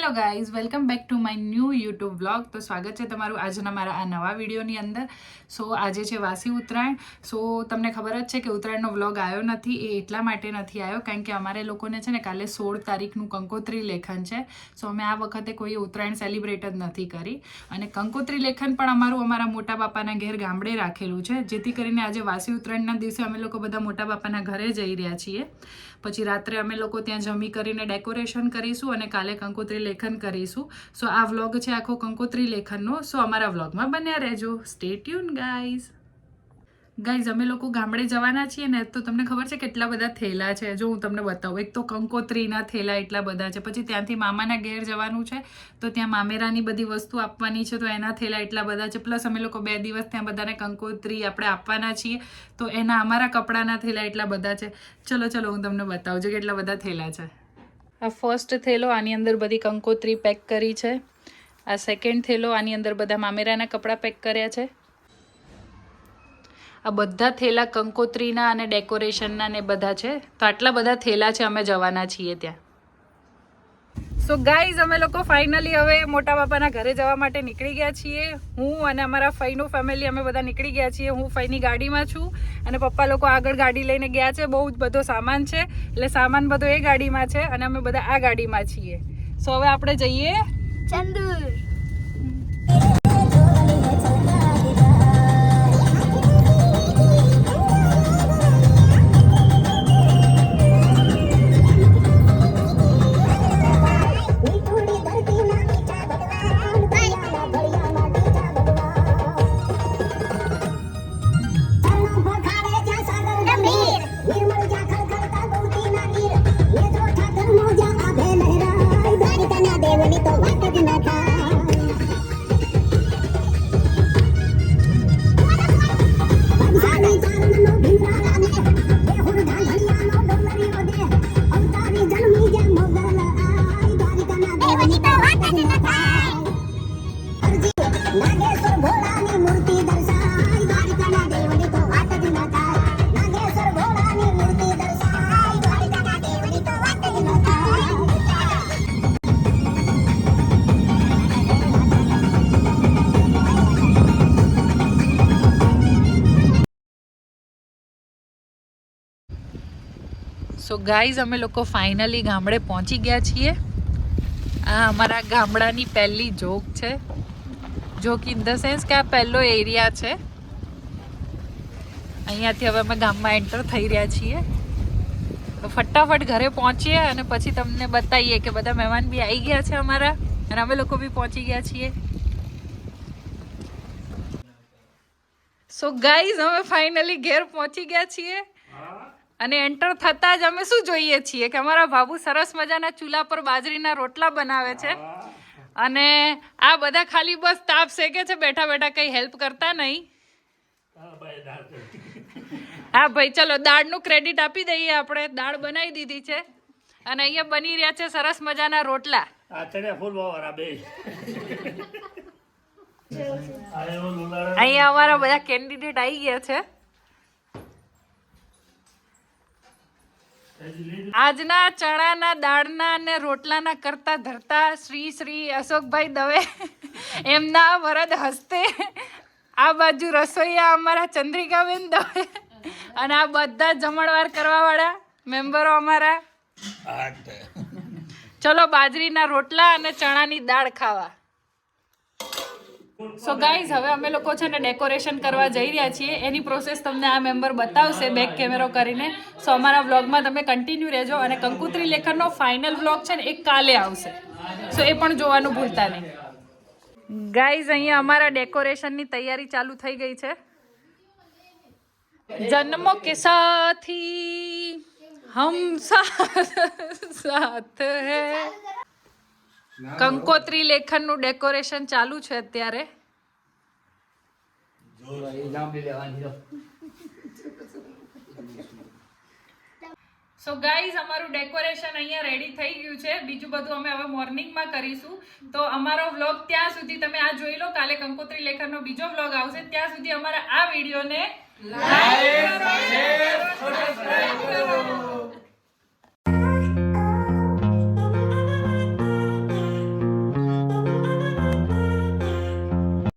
Hello guys, welcome back to my new YouTube vlog. તો સ્વાગત છે તમારું આજના મારા આ નવા વિડીયોની અંદર. સો આજે છે વાસી ઉત્તરાયણ. સો તમને ખબર જ છે કે ઉત્તરાયણનો વ્લોગ આવ્યો નથી. એ એટલા માટે નથી આવ્યો કારણ કે અમારે લોકોને છે ને કાલે 16 તારીખનું કંકોત્રી લેખન છે. સો અમે આ વખતે કોઈ ઉત્તરાયણ સેલિબ્રેટ જ નથી કરી. અને કંકોત્રી લેખન પણ અમારા મોટા બાપાના ઘેર ગામડે રાખેલું છે, જેથી કરીને આજે વાસી ઉત્તરાયણના દિવસે અમે લોકો બધા મોટા બાપાના ઘરે જઈ રહ્યા છીએ. પછી રાત્રે અમે લોકો ત્યાં જમી કરીને ડેકોરેશન કરીશું અને કાલે કંકોત્રી લેખન કરીશું. સો આ વ્લોગ છે આખો કંકોત્રી લેખનનો. સો અમારા વ્લોગમાં બન્યા રહેજો. Stay tune guys. અમે લોકો ગામડે જવાના છીએ ને, તો તમને ખબર છે કેટલા બધા થેલા છે. જો હું તમને બતાવું, એક તો કંકોત્રીના થેલા એટલા બધા છે. પછી ત્યાંથી મામાના ઘેર જવાનું છે, તો ત્યાં મામેરાની બધી વસ્તુ આપવાની છે, તો એના થેલા એટલા બધા છે. પ્લસ અમે લોકો 2 દિવસ ત્યાં બધાને કંકોત્રી આપણે આપવાના છીએ, તો એના અમારા કપડાના થેલા એટલા બધા છે. ચલો હું તમને બતાવું છું કેટલા બધા થેલા છે. આ ફર્સ્ટ થેલો, આની અંદર બધી કંકોત્રી પેક કરી છે. આ સેકન્ડ થેલો, આની અંદર બધા મામેરાના કપડાં પેક કર્યા છે. આ બધા થેલા કંકોત્રીના અને ડેકોરેશનના ને બધા છે. તો આટલા બધા થેલા છે, અમે જવાના છીએ ત્યાં. સો ગાઈઝ, અમે લોકો ફાઇનલી હવે મોટા બાપાના ઘરે જવા માટે નીકળી ગયા છીએ. હું અને અમારા ફઈનું ફેમિલી અમે બધા નીકળી ગયા છીએ. હું ફઈની ગાડીમાં છું અને પપ્પા લોકો આગળ ગાડી લઈને ગયા છે. બહુ જ બધો સામાન છે, એટલે સામાન બધો એ ગાડીમાં છે અને અમે બધા આ ગાડીમાં છીએ. સો હવે આપણે જઈએ ચંદુર. સો ગાઈઝ, અમે લોકો ફાઇનલી ગામડે પહોંચી ગયા છીએ. આ અમારા ગામડાની પહેલી જોક છે. જોક ઇન ધ સેન્સ કે આ પહેલો એરિયા છે. અહીંયાથી હવે અમે ગામમાં એન્ટર થઈ રહ્યા છીએ. તો ફટાફટ ઘરે પહોંચીએ અને પછી તમને બતાવીએ કે બધા મહેમાન બી આવી ગયા છે અમારા, અને અમે લોકો બી પહોંચી ગયા છીએ. સો ગાઈઝ, અમે ફાઇનલી ઘેર પહોંચી ગયા છીએ અને એન્ટર થતાં જ અમે શું જોઈએ છીએ કે અમારા બાબુ સરસ મજાના ચૂલા પર બાજરીના રોટલા બનાવે છે અને આ બધા ખાલી બસ તાપ શેકે છે બેઠા બેઠા, કંઈ હેલ્પ કરતા નહીં. હા ભાઈ, ચલો દાળનું ક્રેડિટ આપી દઈએ આપણે. દાળ બનાવી દીધી છે અને અહીંયા બની રહ્યા છે સરસ મજાના રોટલા. અહીંયા અમારા બધા કેન્ડિડેટ આવી ગયા છે. આજના ચણાના દાળના અને રોટલાના કરતા ધરતા શ્રી અશોકભાઈ દવે એમના વરદ હસ્તે આ બાજુ રસોઈયા અમારા ચંદ્રિકાબેન દવે અને આ બધા જમણવાર કરવાવાળા મેમ્બરો અમારા. ચલો બાજરીના રોટલા અને ચણાની દાળ ખાવા. સો ગાઈઝ, હવે અમે લોકો છે ને ડેકોરેશન કરવા જઈ રહ્યા છીએ. એની પ્રોસેસ તમને આ મેમ્બર બતાવશે બેક કેમેરો કરીને. સો અમારા વ્લોગમાં તમે કન્ટિન્યુ રહેજો અને કંકોત્રી લેખનનો ફાઇનલ વ્લોગ છે ને એ કાલે આવશે. સો એ પણ જોવાનું ભૂલતા નહીં. ગાઈઝ, અહીંયા અમારા ડેકોરેશનની તૈયારી ચાલુ થઈ ગઈ છે. જન્મો કે સાથી હમ સાથ હૈ. કંકોત્રી લેખનનું ડેકોરેશન ચાલુ છે અત્યારે. સો ગાઈઝ, અમારું ડેકોરેશન અહીંયા રેડી થઈ ગયું છે. બીજું બધું અમે હવે મોર્નિંગમાં કરીશું. તો અમારો વ્લોગ ત્યાં સુધી તમે આ જોઈ લો. કાલે કંકોત્રી લેખનનો બીજો વ્લોગ આવશે. ત્યાં સુધી અમારા આ વિડીયોને લાઈક કરો, શેર કરો, સબસ્ક્રાઇબ કરો.